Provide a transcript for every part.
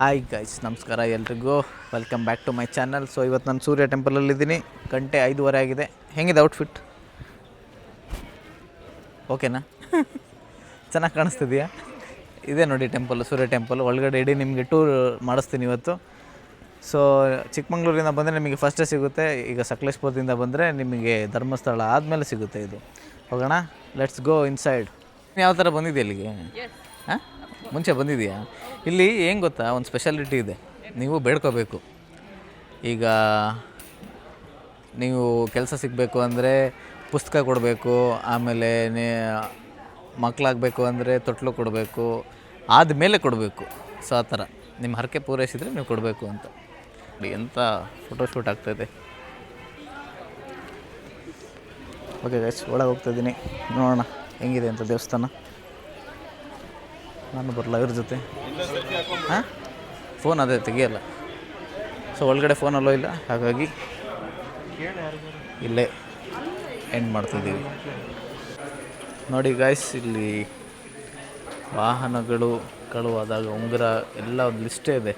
Hi guys, ನಮಸ್ಕಾರ ಎಲ್ರಿಗೂ. Welcome back to my channel. So ಇವತ್ತು ನಾನು ಸೂರ್ಯ ಟೆಂಪಲಲ್ಲಿದ್ದೀನಿ. ಗಂಟೆ 5:30 ಆಗಿದೆ. ಹೆಂಗಿದೆ ಔಟ್ಫಿಟ್? ಓಕೆನಾ? ಚೆನ್ನಾಗಿ ಕಾಣಿಸ್ತಿದೆಯಾ? ಇದೇ ನೋಡಿ ಟೆಂಪಲ್, ಸೂರ್ಯ ಟೆಂಪಲ್ ಒಳಗಡೆ ಇಡೀ ನಿಮಗೆ ಟೂರ್ ಮಾಡಿಸ್ತೀನಿ ಇವತ್ತು. ಸೊ ಚಿಕ್ಕಮಂಗ್ಳೂರಿಂದ ಬಂದರೆ ನಿಮಗೆ ಫಸ್ಟೇ ಸಿಗುತ್ತೆ. ಈಗ ಸಕಲೇಶ್ಪುರದಿಂದ ಬಂದರೆ ನಿಮಗೆ ಧರ್ಮಸ್ಥಳ ಆದಮೇಲೆ ಸಿಗುತ್ತೆ ಇದು. ಹೋಗೋಣ, ಲೆಟ್ಸ್ ಗೋ ಇನ್ಸೈಡ್. ಯಾವ ಥರ ಬಂದಿದೆ ಇಲ್ಲಿಗೆ? ಹಾಂ, ಮುಂಚೆ ಬಂದಿದೆಯಾ? ಇಲ್ಲಿ ಏನು ಗೊತ್ತಾ, ಒಂದು ಸ್ಪೆಷಾಲಿಟಿ ಇದೆ. ನೀವು ಬೇಡ್ಕೋಬೇಕು. ಈಗ ನೀವು ಕೆಲಸ ಸಿಗಬೇಕು ಅಂದರೆ ಪುಸ್ತಕ ಕೊಡಬೇಕು, ಆಮೇಲೆ ಮಕ್ಕಳಾಗಬೇಕು ಅಂದರೆ ತೊಟ್ಲು ಕೊಡಬೇಕು, ಆದಮೇಲೆ ಕೊಡಬೇಕು. ಸೊ ಆ ಥರ ನಿಮ್ಮ ಹರಕೆ ಪೂರೈಸಿದರೆ ನೀವು ಕೊಡಬೇಕು ಅಂತ. ಎಂಥ ಫೋಟೋಶೂಟ್ ಆಗ್ತಾಯಿದೆ. ಓಕೆ ಗೈಸ್, ಒಳಗೆ ಹೋಗ್ತಾಯಿದ್ದೀನಿ. ನೋಡೋಣ ಹೆಂಗಿದೆ ಅಂತ ದೇವಸ್ಥಾನ. ನಾನು ಬರಲ್ಲ ಇವ್ರ ಜೊತೆ. ಹಾಂ, ಫೋನ್ ಅದೇ ತೆಗಿಯಲ್ಲ. ಸೊ ಒಳಗಡೆ ಫೋನಲ್ಲೋ ಇಲ್ಲ, ಹಾಗಾಗಿ ಇಲ್ಲೇ ಎಂಡ್ ಮಾಡ್ತಿದ್ದೀವಿ. ನೋಡಿ ಗಾಯ್ಸ್, ಇಲ್ಲಿ ವಾಹನಗಳು ಕಳುವಾದಾಗ ಉಂಗುರ ಎಲ್ಲ ಒಂದು ಲಿಸ್ಟೇ ಇದೆ.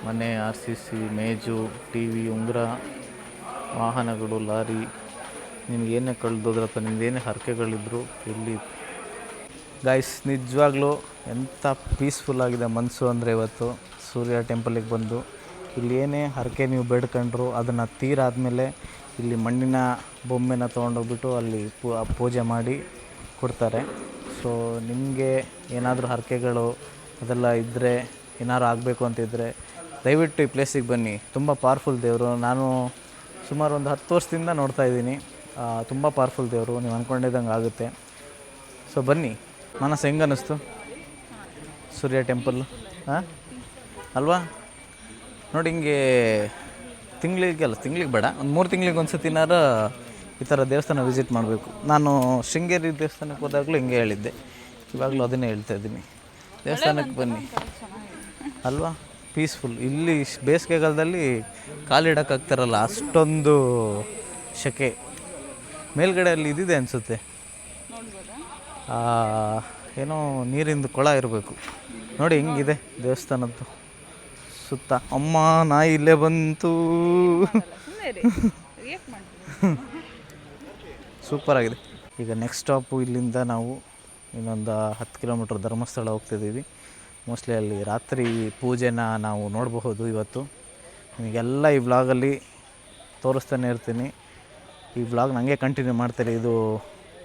ಮನೆ, RCC, ಮೇಜು, TV, ಉಂಗುರ, ವಾಹನಗಳು, ಲಾರಿ, ನಿಮಗೇನೇ ಕಳೆದೋದ್ರಪ್ಪ, ನಿಮ್ದೇನೇ ಹರಕೆಗಳಿದ್ರು ಇಲ್ಲಿ. ಗಾಯ್ಸ್, ನಿಜವಾಗ್ಲೂ ಎಂಥ ಪೀಸ್ಫುಲ್ಲಾಗಿದೆ ಮನಸ್ಸು ಅಂದರೆ ಇವತ್ತು ಸೂರ್ಯ ಟೆಂಪಲಿಗೆ ಬಂದು ಇಲ್ಲಿ ಏನೇ ಹರಕೆ ನೀವು ಬೇಡ್ಕೊಂಡ್ರು ಅದನ್ನು ತೀರಾದಮೇಲೆ ಇಲ್ಲಿ ಮಣ್ಣಿನ ಬೊಮ್ಮೆನ ತೊಗೊಂಡೋಗ್ಬಿಟ್ಟು ಅಲ್ಲಿ ಪೂಜೆ ಮಾಡಿ ಕೊಡ್ತಾರೆ. ಸೊ ನಿಮಗೆ ಏನಾದರೂ ಹರಕೆಗಳು ಅದೆಲ್ಲ ಇದ್ದರೆ, ಏನಾದ್ರು ಆಗಬೇಕು ಅಂತಿದ್ದರೆ ದಯವಿಟ್ಟು ಈ ಪ್ಲೇಸಿಗೆ ಬನ್ನಿ. ತುಂಬ ಪವರ್ಫುಲ್ ದೇವರು. ನಾನು ಸುಮಾರು ಒಂದು 10 ವರ್ಷದಿಂದ ನೋಡ್ತಾಯಿದ್ದೀನಿ. ತುಂಬ ಪವರ್ಫುಲ್ ದೇವರು, ನೀವು ಅಂದ್ಕೊಂಡಿದ್ದಂಗೆ ಆಗುತ್ತೆ. ಸೊ ಬನ್ನಿ. ಮನಸ್ಸು ಹೆಂಗೆ ಅನ್ನಿಸ್ತು ಸೂರ್ಯ ಟೆಂಪಲ್ಲು? ಹಾಂ ಅಲ್ವಾ? ನೋಡಿ, ಹಿಂಗೆ ತಿಂಗಳಿಗೆ ಬೇಡ, ಒಂದು 3 ತಿಂಗಳಿಗೆ ಒಂದು ಸತಿನಾರು ಈ ಥರ ದೇವಸ್ಥಾನ ವಿಸಿಟ್ ಮಾಡಬೇಕು. ನಾನು ಶೃಂಗೇರಿ ದೇವಸ್ಥಾನಕ್ಕೆ ಹೋದಾಗಲೂ ಹಿಂಗೆ ಹೇಳಿದ್ದೆ, ಇವಾಗಲೂ ಅದನ್ನೇ ಹೇಳ್ತಾಯಿದ್ದೀನಿ. ದೇವಸ್ಥಾನಕ್ಕೆ ಬನ್ನಿ ಅಲ್ವಾ? ಪೀಸ್ಫುಲ್. ಇಲ್ಲಿ ಬೇಸಿಗೆಗಾಲದಲ್ಲಿ ಕಾಲಿಡೋಕ್ಕಾಗ್ತಾರಲ್ಲ, ಅಷ್ಟೊಂದು ಸೆಕೆ. ಮೇಲ್ಗಡೆ ಅಲ್ಲಿ ಇದಿದೆ ಅನಿಸುತ್ತೆ, ಏನೋ ನೀರಿಂದು ಕೊಳ ಇರಬೇಕು. ನೋಡಿ ಹೆಂಗಿದೆ ದೇವಸ್ಥಾನದ್ದು ಸುತ್ತ. ಅಮ್ಮ, ನಾಯಿ ಇಲ್ಲೇ ಬಂತು. ಸೂಪರಾಗಿದೆ. ಈಗ ನೆಕ್ಸ್ಟ್ ಸ್ಟಾಪು ಇಲ್ಲಿಂದ ನಾವು ಇನ್ನೊಂದು 10 ಕಿಲೋಮೀಟ್ರ್ ಧರ್ಮಸ್ಥಳ ಹೋಗ್ತಿದ್ದೀವಿ. ಮೋಸ್ಟ್ಲಿ ಅಲ್ಲಿ ರಾತ್ರಿ ಪೂಜೆನ ನಾವು ನೋಡಬಹುದು ಇವತ್ತು. ನಿಮಗೆಲ್ಲ ಈ ವ್ಲಾಗಲ್ಲಿ ತೋರಿಸ್ತಾನೆ ಇರ್ತೀನಿ. ಈ ವ್ಲಾಗ್ ನನಗೆ ಕಂಟಿನ್ಯೂ ಮಾಡ್ತಾರೆ. ಇದು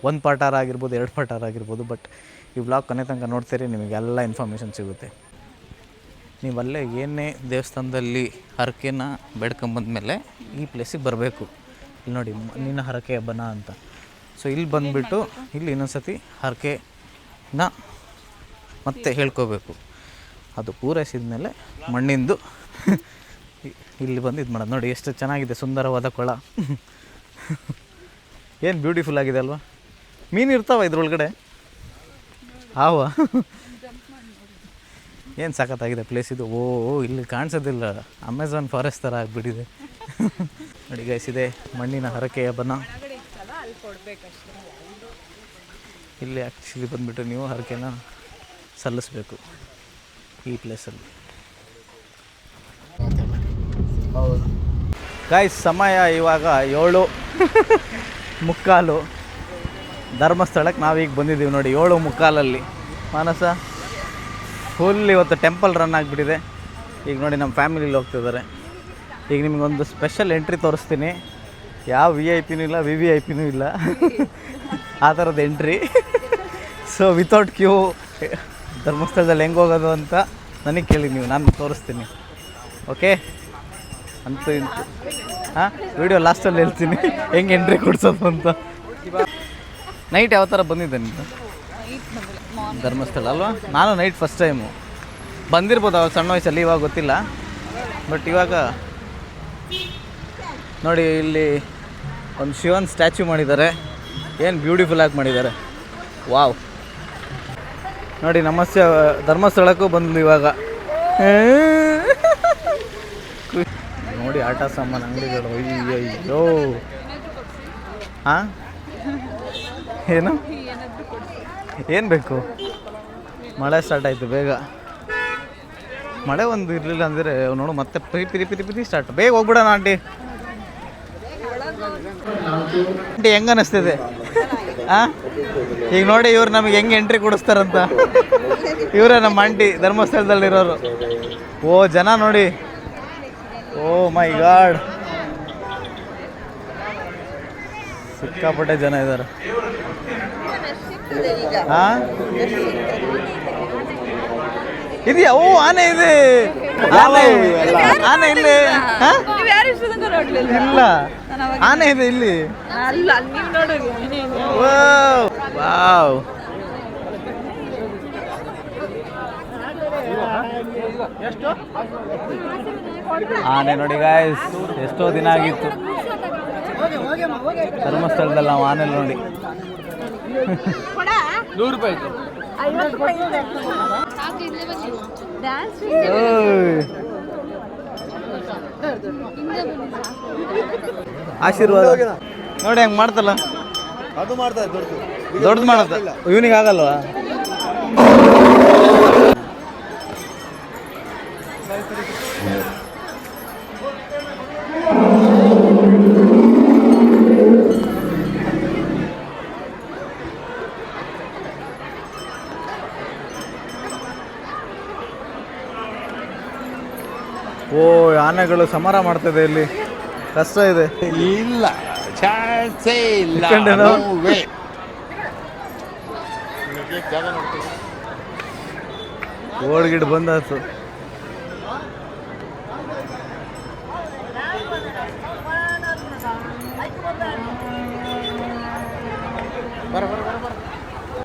1 ಪಾರ್ಟ್ ಆಗಿರ್ಬೋದು, 2 ಪಾರ್ಟ್ ಆಗಿರ್ಬೋದು, ಬಟ್ ಈ ವ್ಲಾಗ್ ಕೊನೆ ತನಕ ನೋಡ್ತೀರಿ, ನಿಮಗೆಲ್ಲ ಇನ್ಫಾರ್ಮೇಷನ್ ಸಿಗುತ್ತೆ. ನೀವಲ್ಲೇ ಏನೇ ದೇವಸ್ಥಾನದಲ್ಲಿ ಹರಕೆನ ಬೇಡ್ಕೊಂಬಂದ್ಮೇಲೆ ಈ ಪ್ಲೇಸಿಗೆ ಬರಬೇಕು. ಇಲ್ಲಿ ನೋಡಿ, ನಿನ್ನ ಹರಕೆ ಹಬ್ಬನ ಅಂತ. ಸೊ ಇಲ್ಲಿ ಬಂದುಬಿಟ್ಟು ಇಲ್ಲಿ ಇನ್ನೊಂದು ಸತಿ ಹರಕೆನ ಮತ್ತೆ ಹೇಳ್ಕೋಬೇಕು. ಅದು ಪೂರೈಸಿದ ಮೇಲೆ ಮಣ್ಣಿಂದು ಇಲ್ಲಿ ಬಂದು ಇದು ಮಾಡೋದು. ನೋಡಿ ಎಷ್ಟು ಚೆನ್ನಾಗಿದೆ, ಸುಂದರವಾದ ಕೊಳ. ಏನು ಬ್ಯೂಟಿಫುಲ್ ಆಗಿದೆ ಅಲ್ವಾ? ಮೀನು ಇರ್ತಾವ ಇದ್ರೊಳಗಡೆ. ಹಾವ, ಏನು ಸಖತ್ತಾಗಿದೆ ಪ್ಲೇಸ್ ಇದು. ಇಲ್ಲಿ ಕಾಣಿಸೋದಿಲ್ಲ, ಅಮೆಝಾನ್ ಫಾರೆಸ್ಟ್ ಥರ ಆಗಿಬಿಟ್ಟಿದೆ. ನೋಡಿ ಗೈಸ್, ಇದೆ ಮಣ್ಣಿನ ಹರಕೆಯ ಬನ. ಇಲ್ಲಿ ಆ್ಯಕ್ಚುಲಿ ಬಂದುಬಿಟ್ಟು ನೀವು ಹರಕೆನ ಸಲ್ಲಿಸಬೇಕು ಈ ಪ್ಲೇಸಲ್ಲಿ. ಹೌದು ಗೈಸ್, ಸಮಯ ಇವಾಗ 7:45. ಧರ್ಮಸ್ಥಳಕ್ಕೆ ನಾವೀಗ ಬಂದಿದ್ದೀವಿ. ನೋಡಿ 7:45 ಮಾನಸ ಫುಲ್ ಇವತ್ತು ಟೆಂಪಲ್ ರನ್ ಆಗಿಬಿಟ್ಟಿದೆ. ಈಗ ನೋಡಿ ನಮ್ಮ ಫ್ಯಾಮಿಲಿಲಿ ಹೋಗ್ತಿದ್ದಾರೆ. ಈಗ ನಿಮಗೊಂದು ಸ್ಪೆಷಲ್ ಎಂಟ್ರಿ ತೋರಿಸ್ತೀನಿ. ಯಾವ VIP ಇಲ್ಲ, VVIP ಇಲ್ಲ, ಆ ಥರದ ಎಂಟ್ರಿ. ಸೊ ವಿತೌಟ್ ಕ್ಯೂ ಧರ್ಮಸ್ಥಳದಲ್ಲಿ ಹೆಂಗೆ ಹೋಗೋದು ಅಂತ ನನಗೆ ಕೇಳಿ, ನೀವು ನಾನು ತೋರಿಸ್ತೀನಿ. ಓಕೆ, ಅಂತೂ ಇಂತು. ಹಾಂ, ವಿಡಿಯೋ ಲಾಸ್ಟಲ್ಲಿ ಹೇಳ್ತೀನಿ ಹೆಂಗೆ ಎಂಟ್ರಿ ಕೊಡ್ಸೋದು ಅಂತ. ನೈಟ್ ಯಾವ ಥರ ಬಂದಿದ್ದೆ ನಿಮ್ದು? ಧರ್ಮಸ್ಥಳ ಅಲ್ವಾ? ನಾನು ನೈಟ್ ಫಸ್ಟ್ ಟೈಮು ಬಂದಿರ್ಬೋದು, ಅವಾಗ ಸಣ್ಣ ವಯಸ್ಸಲ್ಲಿ, ಇವಾಗ ಗೊತ್ತಿಲ್ಲ. ಬಟ್ ಇವಾಗ ನೋಡಿ, ಇಲ್ಲಿ ಒಂದು ಶಿವನ್ ಸ್ಟ್ಯಾಚ್ಯೂ ಮಾಡಿದ್ದಾರೆ. ಏನು ಬ್ಯೂಟಿಫುಲ್ಲಾಗಿ ಮಾಡಿದ್ದಾರೆ. ವಾವ್. ನೋಡಿ, ಧರ್ಮಸ್ಥಳಕ್ಕೂ ಬಂದು ಇವಾಗ ನೋಡಿ ಆಟ ಸಾಮಾನು ಅಂಗಡಿಗಳು. ಅಯ್ಯೋ, ಹಾಂ, ಏನು ಬೇಕು? ಮಳೆ ಸ್ಟಾರ್ಟ್ ಆಯಿತು ಬೇಗ. ಮಳೆ ಒಂದು ಇರಲಿಲ್ಲ ಅಂದರೆ ನೋಡು ಮತ್ತೆ ಪಿರಿ ಪಿರಿ ಪಿರಿ ಪಿರಿ ಸ್ಟಾರ್ಟ್. ಬೇಗ ಹೋಗ್ಬಿಡೋಣ ಆಂಟಿ. ಆಂಟಿ ಹೆಂಗೆ ಅನ್ನಿಸ್ತಿದೆ? ಹಾಂ, ಈಗ ನೋಡಿ ಇವ್ರು ನಮಗೆ ಹೆಂಗೆ ಎಂಟ್ರಿ ಕೊಡಿಸ್ತಾರಂತ. ಇವರೇ ನಮ್ಮ ಆಂಟಿ ಧರ್ಮಸ್ಥಳದಲ್ಲಿರೋರು. ಓ ಜನ ನೋಡಿ, ಓ ಮೈ ಗಾಡ್, ಸಿಕ್ಕಾಪಟ್ಟೆ ಜನ ಇದ್ದಾರೆ. ಹಾಂ ಇದೆಯಾ? ಓ ಆನೆ ಇದೆ, ಆನೆ ಇಲ್ಲಿ. ಇಲ್ಲ ಆನೆ ಇದೆ ಇಲ್ಲಿ. ವಾವ್, ಆನೆ ನೋಡಿ ಗಾಯ್ಸ್, ಎಷ್ಟೋ ದಿನ ಆಗಿತ್ತು ಧರ್ಮಸ್ಥಳದಲ್ಲಿ ನಾವು ಆನೆ ನೋಡಿ. 100 ರೂಪಾಯಿ ಆಶೀರ್ವಾದ ನೋಡಿ ಹೆಂಗೆ ಮಾಡ್ತಲ್ಲ. ಅದು ಮಾಡ್ತಾರೆ, ದೊಡ್ಡದು ಮಾಡುತ್ತೆ. ಇವನಿಗೆ ಆಗಲ್ವಾ? ಓ ಆನೆಗಳು ಸಮರ ಮಾಡ್ತದೆ ಇಲ್ಲಿ, ಕಷ್ಟ ಇದೆ. ಇಲ್ಲ, ಚಾನ್ಸೇ ಇಲ್ಲ. ಓಡ್ಗಿಡ್ ಬಂದಾಯ್ತು.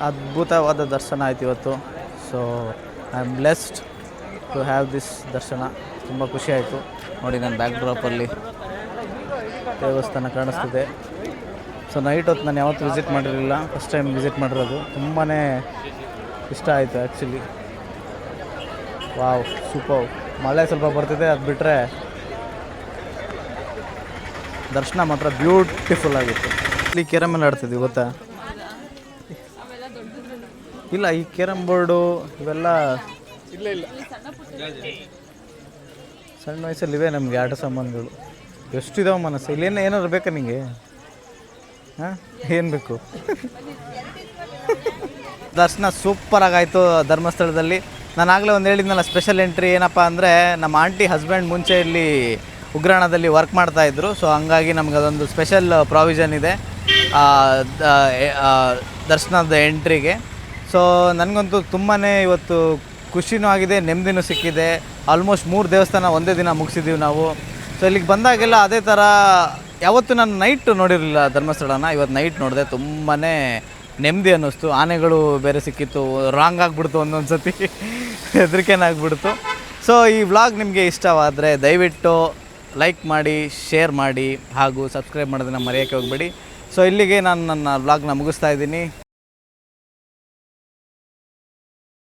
ಅದ್ಭುತವಾದ ದರ್ಶನ ಆಯ್ತು ಇವತ್ತು. So I am blessed to have this darshan. ತುಂಬ ಖುಷಿ ಆಯಿತು ನೋಡಿ. ನನ್ನ ಬ್ಯಾಕ್ ಡ್ರಾಪಲ್ಲಿ ದೇವಸ್ಥಾನ ಕಾಣಿಸ್ತಿದೆ. ಸೊ ನೈಟ್ ಹೊತ್ತು ನಾನು ಯಾವತ್ತೂ ವಿಸಿಟ್ ಮಾಡಿರಲಿಲ್ಲ, ಫಸ್ಟ್ ಟೈಮ್ ವಿಸಿಟ್ ಮಾಡಿರೋದು. ತುಂಬಾ ಇಷ್ಟ ಆಯಿತು ಆ್ಯಕ್ಚುಲಿ. Wow, super. ಮಳೆ ಸ್ವಲ್ಪ ಬರ್ತಿದೆ, ಅದು ಬಿಟ್ಟರೆ ದರ್ಶನ ಮಾತ್ರ ಬ್ಯೂಟಿಫುಲ್ ಆಗಿತ್ತು. ಇಲ್ಲಿ ಕ್ಯಾರಮ್ ಎಲ್ಲ ಆಡ್ತಿದ್ವಿ ಗೊತ್ತಾ? ಇಲ್ಲ, ಈ ಕ್ಯಾರಮ್ ಬೋರ್ಡು ಇವೆಲ್ಲ ಇಲ್ಲ ಸಣ್ಣ ವಯಸ್ಸಲ್ಲಿ ಇವೆ ನಮಗೆ ಆಟ ಸಾಮಾನುಗಳು. ಎಷ್ಟಿದಾವೆ ಮನಸ್ಸು. ಇಲ್ಲೇನು ಏನಾದ್ರು ಬೇಕಾ ನಿಮಗೆ? ಹಾಂ, ಏನು ಬೇಕು? ದರ್ಶನ ಸೂಪರಾಗಾಯಿತು ಧರ್ಮಸ್ಥಳದಲ್ಲಿ. ನಾನು ಆಗಲೇ ಒಂದು ಹೇಳಿದ್ನಲ್ಲ, ಸ್ಪೆಷಲ್ ಎಂಟ್ರಿ ಏನಪ್ಪ ಅಂದರೆ, ನಮ್ಮ ಆಂಟಿ ಹಸ್ಬೆಂಡ್ ಮುಂಚೆ ಇಲ್ಲಿ ಉಗ್ರಾಣದಲ್ಲಿ ವರ್ಕ್ ಮಾಡ್ತಾಯಿದ್ರು. ಸೊ ಹಂಗಾಗಿ ನಮ್ಗೆ ಅದೊಂದು ಸ್ಪೆಷಲ್ ಪ್ರಾವಿಷನ್ ಇದೆ ದರ್ಶನದ ಎಂಟ್ರಿಗೆ. ಸೊ ನನಗಂತೂ ತುಂಬಾ ಇವತ್ತು ಖುಷಿನೂ ಆಗಿದೆ, ನೆಮ್ಮದಿನೂ ಸಿಕ್ಕಿದೆ. ಆಲ್ಮೋಸ್ಟ್ 3 ದೇವಸ್ಥಾನ ಒಂದೇ ದಿನ ಮುಗಿಸಿದ್ದೀವಿ ನಾವು. ಸೊ ಇಲ್ಲಿಗೆ ಬಂದಾಗೆಲ್ಲ ಅದೇ ಥರ ಯಾವತ್ತೂ ನಾನು ನೈಟ್ ನೋಡಿರಲಿಲ್ಲ ಧರ್ಮಸ್ಥಳನ. ಇವತ್ತು ನೈಟ್ ನೋಡಿದೆ, ತುಂಬಾ ನೆಮ್ಮದಿ ಅನ್ನಿಸ್ತು. ಆನೆಗಳು ಬೇರೆ ಸಿಕ್ಕಿತ್ತು, ರಾಂಗ್ ಆಗಿಬಿಡ್ತು ಒಂದೊಂದು ಸತಿ, ಹೆದರಿಕೆನಾಗ್ಬಿಡ್ತು. ಸೊ ಈ ವ್ಲಾಗ್ ನಿಮಗೆ ಇಷ್ಟವಾದರೆ ದಯವಿಟ್ಟು ಲೈಕ್ ಮಾಡಿ, ಶೇರ್ ಮಾಡಿ ಹಾಗೂ ಸಬ್ಸ್ಕ್ರೈಬ್ ಮಾಡೋದನ್ನು ಮರೆಯೋಕ್ಕೆ ಹೋಗಬೇಡಿ. ಸೊ ಇಲ್ಲಿಗೆ ನಾನು ನನ್ನ ವ್ಲಾಗ್ನ ಮುಗಿಸ್ತಾ ಇದ್ದೀನಿ.